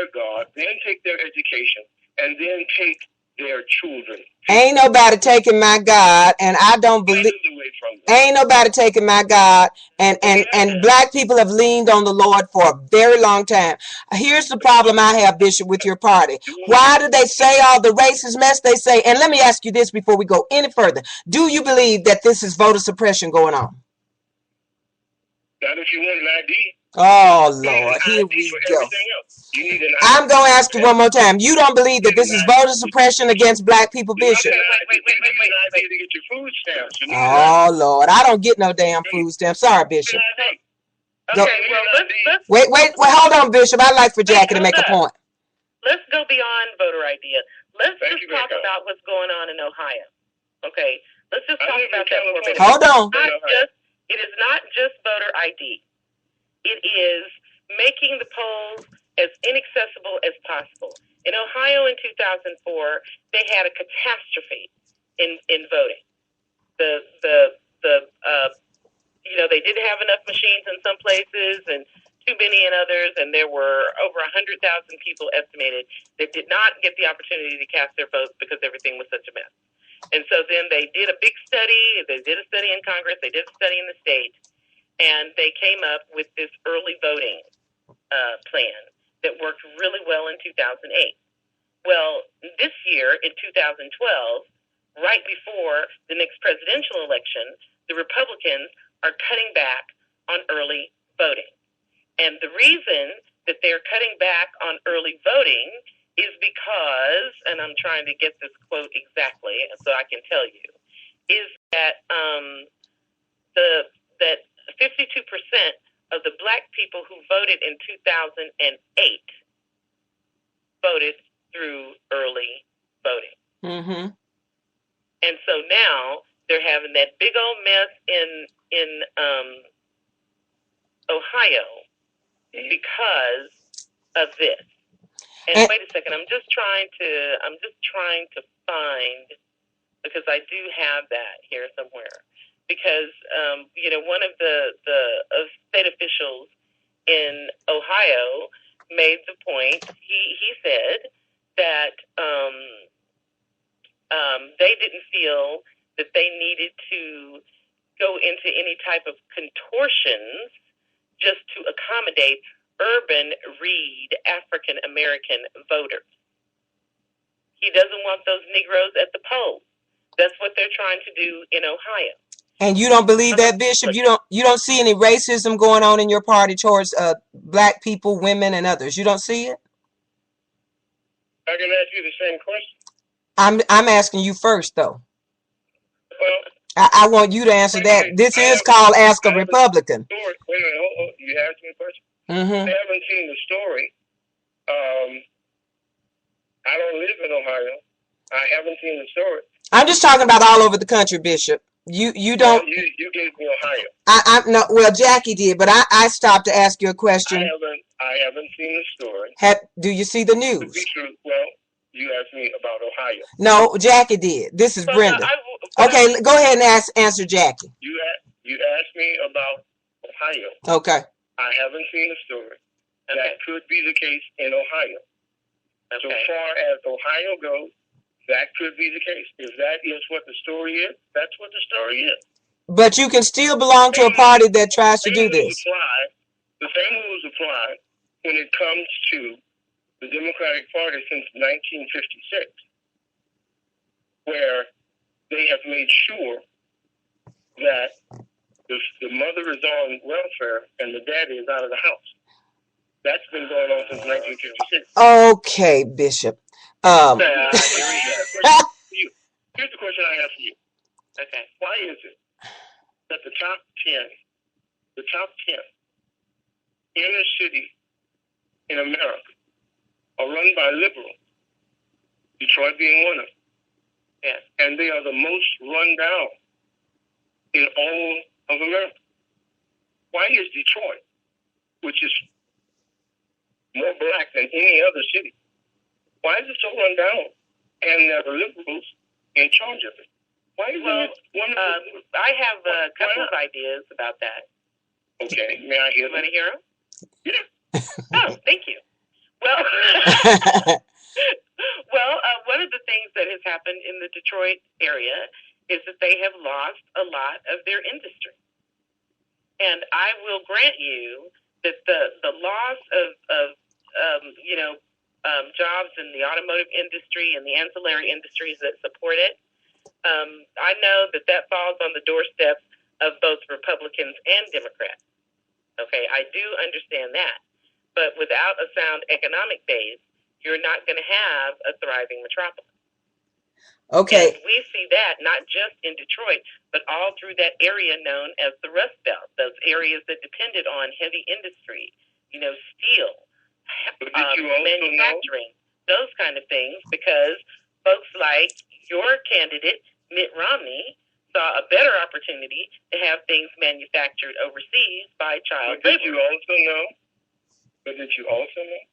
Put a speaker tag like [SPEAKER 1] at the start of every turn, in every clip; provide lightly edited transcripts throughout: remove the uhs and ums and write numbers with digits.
[SPEAKER 1] their God, then take their education, and then take their children.
[SPEAKER 2] Ain't nobody taking my God, and I don't believe. Ain't nobody taking my God, and black people have leaned on the Lord for a very long time. Here's the problem I have, Bishop, with your party. Why do they say all the racist mess they say? And let me ask you this before we go any further. Do you believe that this is voter suppression going on?
[SPEAKER 1] Not if you want an ID.
[SPEAKER 2] Oh, Lord, here we go. I'm going to ask you one more time. You don't believe that this is voter suppression against black people, Bishop? Oh, Lord, I don't get no damn food stamps. Sorry, Bishop.
[SPEAKER 3] Okay, well,
[SPEAKER 2] wait, hold on, Bishop. I'd like for Jackie to make a point.
[SPEAKER 3] Let's go beyond voter ID. Let's just talk about what's going on in Ohio. Okay, let's just talk about that for a minute.
[SPEAKER 2] Hold on.
[SPEAKER 3] It is not just voter ID. It is making the polls as inaccessible as possible. In Ohio in 2004, they had a catastrophe in voting. They didn't have enough machines in some places and too many in others, and there were over 100,000 people estimated that did not get the opportunity to cast their votes because everything was such a mess. And so then they did a big study. They did a study in Congress. They did a study in the state. And they came up with this early voting plan that worked really well in 2008. Well, this year, in 2012, right before the next presidential election, the Republicans are cutting back on early voting. And the reason that they're cutting back on early voting is because, and I'm trying to get this quote exactly so I can tell you, is that that 52% of the black people who voted in 2008 voted through early voting.
[SPEAKER 2] Mm-hmm.
[SPEAKER 3] And so now they're having that big old mess in Ohio because of this. And wait a second, I'm just trying to find, because I do have that here somewhere. Because one of the state officials in Ohio made the point. He said that they didn't feel that they needed to go into any type of contortions just to accommodate urban Reed African American voters. He doesn't want those Negroes at the polls. That's what they're trying to do in Ohio.
[SPEAKER 2] And you don't believe that, Bishop? You don't see any racism going on in your party towards black people, women, and others? You don't see it?
[SPEAKER 1] I can ask you the same question.
[SPEAKER 2] I'm asking you first, though.
[SPEAKER 1] Well,
[SPEAKER 2] I want you to answer that. This is called Ask a Republican.
[SPEAKER 1] Wait a minute, you asked me a question?
[SPEAKER 2] Mm-hmm.
[SPEAKER 1] I haven't seen the story. I don't live in Ohio. I haven't seen the story.
[SPEAKER 2] I'm just talking about all over the country, Bishop. You don't.
[SPEAKER 1] Well, you gave me Ohio.
[SPEAKER 2] I no. Well, Jackie did, but I stopped to ask you a question.
[SPEAKER 1] I haven't seen the story.
[SPEAKER 2] Do you see the news?
[SPEAKER 1] To be true, well, you asked me about Ohio.
[SPEAKER 2] No, Jackie did. This is Brenda. Okay, go ahead and answer Jackie.
[SPEAKER 1] You asked me about Ohio.
[SPEAKER 2] Okay.
[SPEAKER 1] I haven't seen the story. Okay. That could be the case in Ohio. Okay. So far as Ohio goes, that could be the case. If that is what the story is, that's what the story is.
[SPEAKER 2] But you can still belong to a party that tries to do this.
[SPEAKER 1] The same rules apply when it comes to the Democratic Party since 1956, where they have made sure that the mother is on welfare and the daddy is out of the house. That's been going on since 1956.
[SPEAKER 2] Okay, Bishop.
[SPEAKER 1] Here's the question I have for you.
[SPEAKER 3] Okay.
[SPEAKER 1] Why is it that the top 10 inner city in America are run by liberals, Detroit being one of them?
[SPEAKER 3] Yes.
[SPEAKER 1] And they are the most run down in all of America. Why is Detroit, which is more black than any other city, why is it so run down? And the liberals in charge of it. Why is it one of the...
[SPEAKER 3] I have a couple of ideas about that.
[SPEAKER 1] Okay, may I hear them?
[SPEAKER 3] You want to hear them?
[SPEAKER 1] Yeah.
[SPEAKER 3] Oh, thank you. Well, Well, one of the things that has happened in the Detroit area is that they have lost a lot of their industry. And I will grant you that the loss of jobs in the automotive industry and the ancillary industries that support it, I know that falls on the doorsteps of both Republicans and Democrats. Okay, I do understand that. But without a sound economic base, you're not going to have a thriving metropolis.
[SPEAKER 2] Okay.
[SPEAKER 3] And we see that not just in Detroit, but all through that area known as the Rust Belt, those areas that depended on heavy industry, steel, manufacturing, those kind of things, because folks like your candidate, Mitt Romney, saw a better opportunity to have things manufactured overseas by child labor.
[SPEAKER 1] But did you also know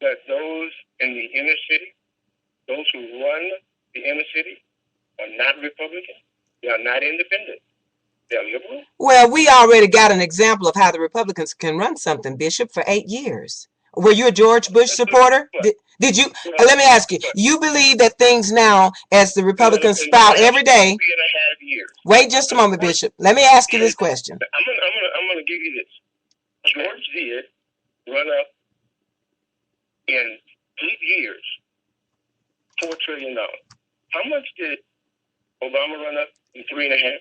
[SPEAKER 1] that those in the inner city, those who run the inner city, are not Republican? They are not independent. They are liberal.
[SPEAKER 2] Well, we already got an example of how the Republicans can run something, Bishop, for 8 years. Were you a George Bush supporter? Did you? Let me ask you. You believe that things now, as the Republicans spout every day?
[SPEAKER 1] 3.5 years.
[SPEAKER 2] Wait just a moment, Bishop. Let me ask you this question.
[SPEAKER 1] I'm gonna give you this. George did run up in 8 years, $4 trillion. How much did Obama run up in 3.5?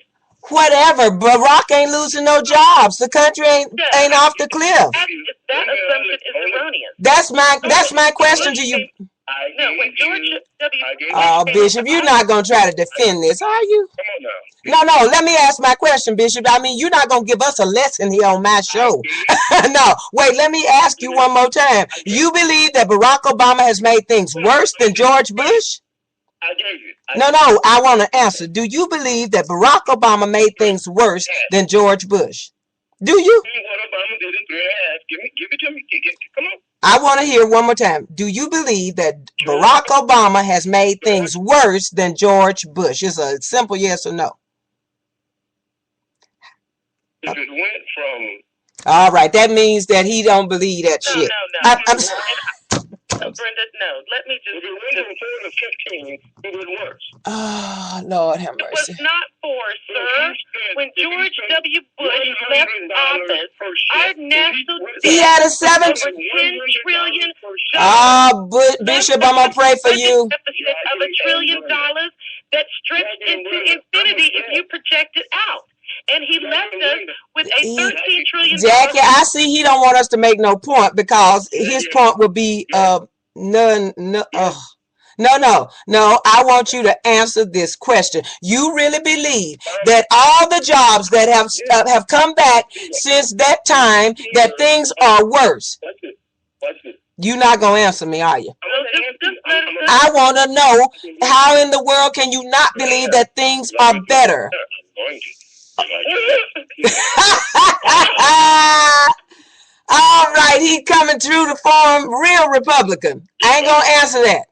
[SPEAKER 2] Whatever. Barack ain't losing no jobs. The country ain't off the cliff.
[SPEAKER 3] That assumption is erroneous.
[SPEAKER 2] That's my question to you.
[SPEAKER 3] No, when George W.
[SPEAKER 2] Oh, Bishop, you're not gonna try to defend this, are you?
[SPEAKER 1] Come on now.
[SPEAKER 2] No. Let me ask my question, Bishop. I mean, you're not gonna give us a lesson here on my show. No, wait. Let me ask you one more time. You believe that Barack Obama has made things worse than George Bush?
[SPEAKER 1] I gave you.
[SPEAKER 2] No. I want to answer. Do you believe that Barack Obama made things worse than George Bush? Do you?
[SPEAKER 1] What Obama did in 3.5? Give it to me. Come on.
[SPEAKER 2] I want to hear one more time. Do you believe that Barack Obama has made things worse than George Bush? It's a simple yes or no.
[SPEAKER 1] If it went from...
[SPEAKER 2] All right, that means that he don't believe that shit.
[SPEAKER 3] No.
[SPEAKER 1] Brenda, no. Let me just... If it went from 4 to 15, it would worse.
[SPEAKER 2] Oh, Lord have mercy.
[SPEAKER 3] It was not 4, sir. When George W. Bush left office, our national
[SPEAKER 2] he had a 7
[SPEAKER 3] over $10 trillion.
[SPEAKER 2] Bishop, I'm gonna pray for you.
[SPEAKER 3] Of $1 trillion that stretched into infinity if you project it out. And he left us with a $13 trillion.
[SPEAKER 2] Jackie, I see he don't want us to make no point because his point would be none. No. I want you to answer this question. You really believe that all the jobs that have come back since that time, that things are worse? You're not going to answer me, are you? I want to know, how in the world can you not believe that things are better? All right, he coming through the form real Republican. I ain't going to answer that.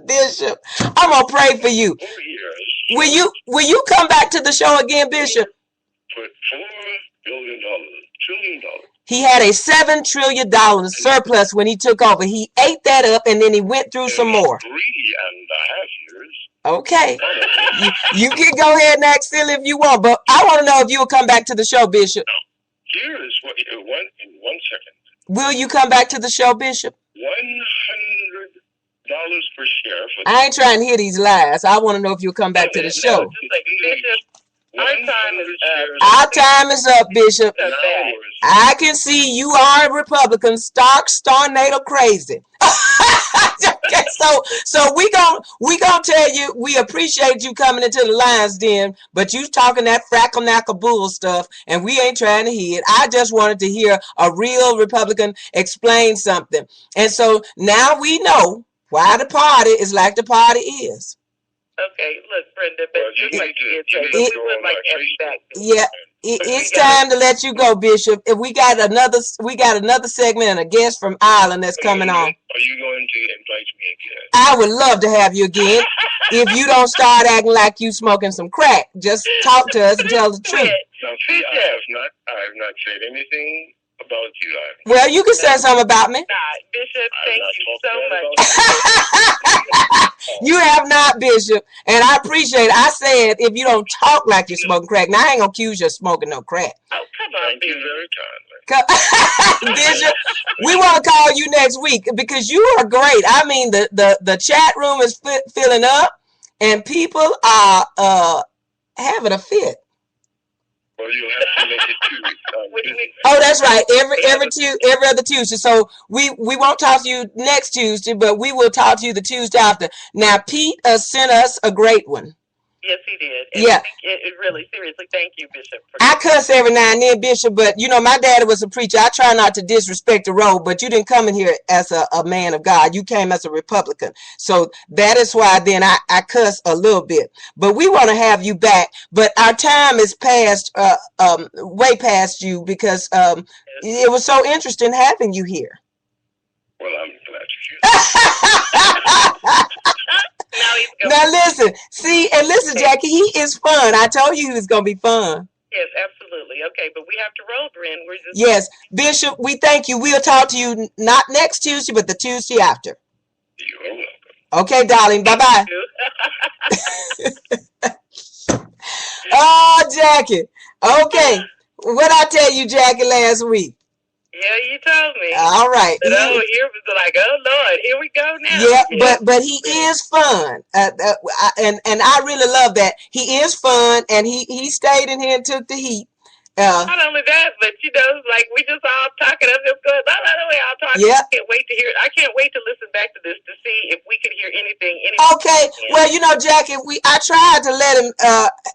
[SPEAKER 2] Bishop, I'm going to pray for you. Will you come back to the show again, Bishop?
[SPEAKER 1] Put $4 billion, $trillion.
[SPEAKER 2] He had a $7 trillion surplus when he took over. He ate that up and then he went through some more.
[SPEAKER 1] 3.5 years.
[SPEAKER 2] Okay. You can go ahead and act silly if you want, but I want to know if you will come back to the show, Bishop.
[SPEAKER 1] No. Here is what in 1 second.
[SPEAKER 2] Will you come back to the show, Bishop?
[SPEAKER 1] $100 per share.
[SPEAKER 2] I ain't trying to hear these lies. I want to know if you'll come back to the show. Our time is up, Bishop. I can see you are a Republican, stark, tornado crazy. Okay, so we gonna tell you we appreciate you coming into the Lions Den, but you talking that frackle-knackle bull stuff, and we ain't trying to hear it. I just wanted to hear a real Republican explain something, and so now we know why the party is like the party is.
[SPEAKER 3] Okay, look, Brenda, but
[SPEAKER 2] it's time to let you go, Bishop. If we got another segment and a guest from Ireland that's coming on.
[SPEAKER 1] Are you going to invite me again?
[SPEAKER 2] I would love to have you again. If you don't start acting like you smoking some crack, just talk to us and tell the truth.
[SPEAKER 1] Now, see, I have not said anything about you.
[SPEAKER 2] Well, you can say something about me.
[SPEAKER 3] Bishop, thank you so much.
[SPEAKER 2] You have not, Bishop, and I appreciate it. I said if you don't talk like you're smoking crack. Now I ain't gonna accuse you of smoking no crack.
[SPEAKER 3] Oh, come on,
[SPEAKER 1] thank you very kindly.
[SPEAKER 2] Bishop, we want to call you next week because you are great. I mean, the chat room is filling up, and people are having a fit.
[SPEAKER 1] Well, you have to make it 2 weeks.
[SPEAKER 2] Oh, that's right. Every other Tuesday. So we won't talk to you next Tuesday, but we will talk to you the Tuesday after. Now, Pete sent us a great one.
[SPEAKER 3] Yes, he did. And
[SPEAKER 2] yeah.
[SPEAKER 3] It really, seriously, thank you, Bishop.
[SPEAKER 2] I cuss every now and then, Bishop, but you know, my daddy was a preacher. I try not to disrespect the road, but you didn't come in here as a man of God. You came as a Republican. So that is why then I cuss a little bit. But we want to have you back. But our time is past, way past you because it was so interesting having you here.
[SPEAKER 1] Well, I'm glad you're here.
[SPEAKER 2] Now listen, Jackie, he is fun. I told you he was going to be fun.
[SPEAKER 3] Yes, absolutely. Okay, but we have to roll, Bryn.
[SPEAKER 2] Yes, Bishop, we thank you. We'll talk to you not next Tuesday, but the Tuesday after.
[SPEAKER 1] You're welcome.
[SPEAKER 2] Okay, darling. Bye-bye. Oh, Jackie. Okay. What I tell you, Jackie, last week?
[SPEAKER 3] Yeah, you told me.
[SPEAKER 2] All right.
[SPEAKER 3] But here was like, oh Lord, here we go now.
[SPEAKER 2] Yeah, but he is fun, and I really love that he is fun, and he stayed in here and took the heat.
[SPEAKER 3] Not only that, but you know, like we just all talking up just good. By the way, I'll talk.
[SPEAKER 2] Yeah.
[SPEAKER 3] I can't wait to listen back to this to see if we could hear anything.
[SPEAKER 2] Okay. Well, you know, Jackie, I tried to let him.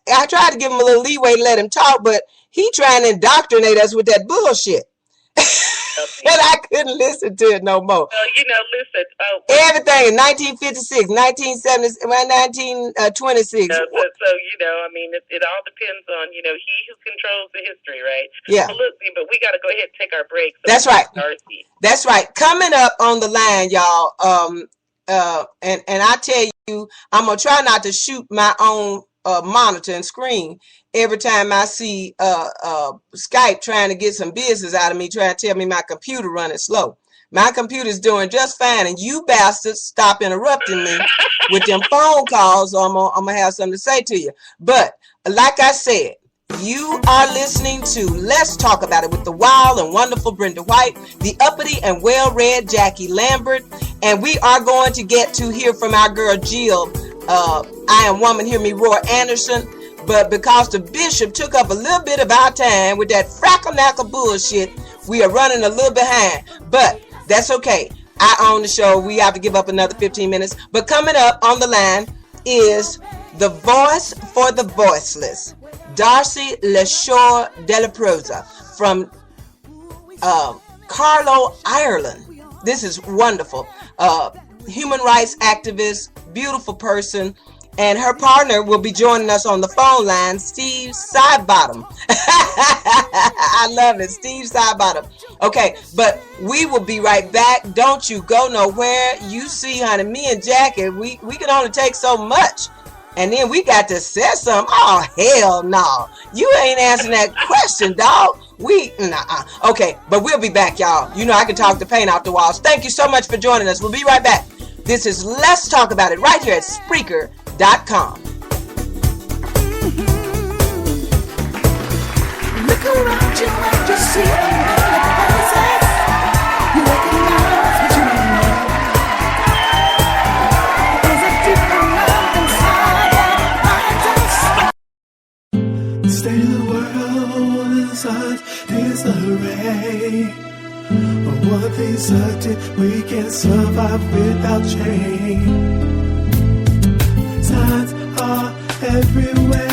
[SPEAKER 2] I tried to give him a little leeway to let him talk, but he trying to indoctrinate us with that bullshit. And I couldn't listen to it no more.
[SPEAKER 3] Well, you know, listen.
[SPEAKER 2] Everything in 1956, 1970, 1926.
[SPEAKER 3] So, you know, I mean, it all depends on, you know, he who controls the history, right?
[SPEAKER 2] Yeah.
[SPEAKER 3] So look, but we got to go ahead and take our break. So
[SPEAKER 2] that's right. That's right. Coming up on the line, y'all. And I tell you, I'm gonna try not to shoot my own monitor and screen every time I see Skype trying to get some business out of me, trying to tell me my computer running slow. My computer's doing just fine, and you bastards stop interrupting me with them phone calls, or I'm gonna have something to say to you. But like I said, you are listening to Let's Talk About It with the wild and wonderful Brenda White, the uppity and well-read Jackie Lambert, and we are going to get to hear from our girl Jill, I Am Woman, Hear Me Roar Anderson. But because the bishop took up a little bit of our time with that frackle-knackle bullshit, we are running a little behind. But that's okay. I own the show. We have to give up another 15 minutes. But coming up on the line is the voice for the voiceless, Darcy LeShore de la Prosa from Carlow, Ireland. This is wonderful. Human rights activist, beautiful person. And her partner will be joining us on the phone line, Steve Sidebottom. I love it, Steve Sidebottom. Okay, but we will be right back. Don't you go nowhere. You see, honey, me and Jackie, we can only take so much. And then we got to say something. Oh, hell no. You ain't answering that question, dog. Okay, but we'll be back, y'all. You know I can talk the paint off the walls. Thank you so much for joining us. We'll be right back. This is Let's Talk About It right here at Spreaker.com.
[SPEAKER 4] Look around you and you see familiar faces. You recognize what you don't know. There's a different love inside your mind. The state of the world is such disarray. One thing certain, we can't survive without change. Signs are everywhere.